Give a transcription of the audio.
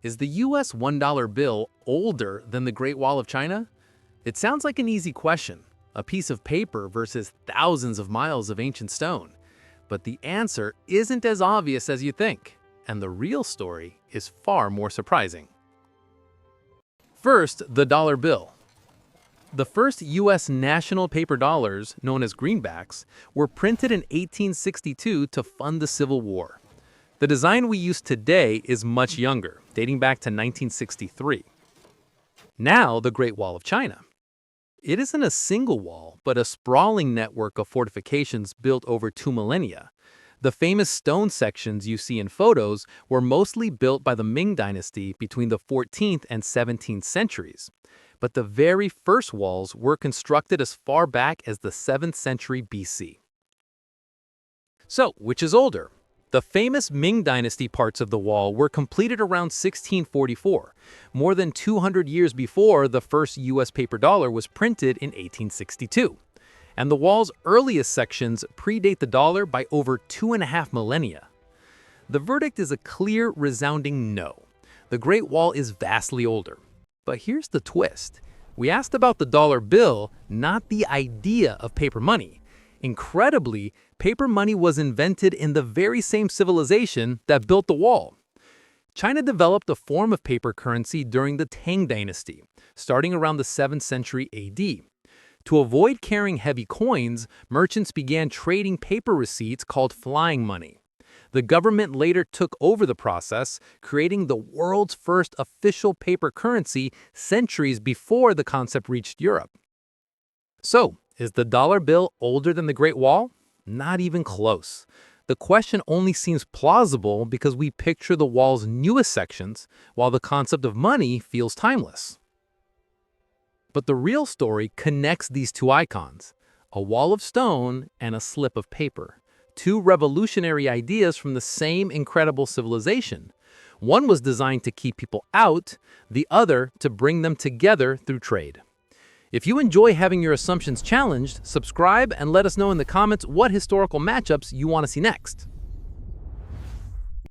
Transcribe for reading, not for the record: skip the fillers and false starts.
Is the US $1 bill older than the Great Wall of China? It sounds like an easy question, a piece of paper versus thousands of miles of ancient stone. But the answer isn't as obvious as you think, and the real story is far more surprising. First, the dollar bill. The first U.S. national paper dollars, known as greenbacks, were printed in 1862 to fund the Civil War. The design we use today is much younger, dating back to 1963. Now, the Great Wall of China. It isn't a single wall, but a sprawling network of fortifications built over 2 millennia. The famous stone sections you see in photos were mostly built by the Ming Dynasty between the 14th and 17th centuries. But the very first walls were constructed as far back as the 7th century BC. So, which is older? The famous Ming Dynasty parts of the wall were completed around 1644, more than 200 years before the first U.S. paper dollar was printed in 1862. And the wall's earliest sections predate the dollar by over 2.5 millennia. The verdict is a clear, resounding no. The Great Wall is vastly older. But here's the twist. We asked about the dollar bill, not the idea of paper money. Incredibly, paper money was invented in the very same civilization that built the wall. China developed a form of paper currency during the Tang Dynasty, starting around the 7th century AD. To avoid carrying heavy coins, merchants began trading paper receipts called flying money. The government later took over the process, creating the world's first official paper currency centuries before the concept reached Europe. So, is the dollar bill older than the Great Wall? Not even close. The question only seems plausible because we picture the wall's newest sections, while the concept of money feels timeless. But the real story connects these two icons, a wall of stone and a slip of paper, two revolutionary ideas from the same incredible civilization. One was designed to keep people out, the other to bring them together through trade. If you enjoy having your assumptions challenged, subscribe and let us know in the comments what historical matchups you want to see next.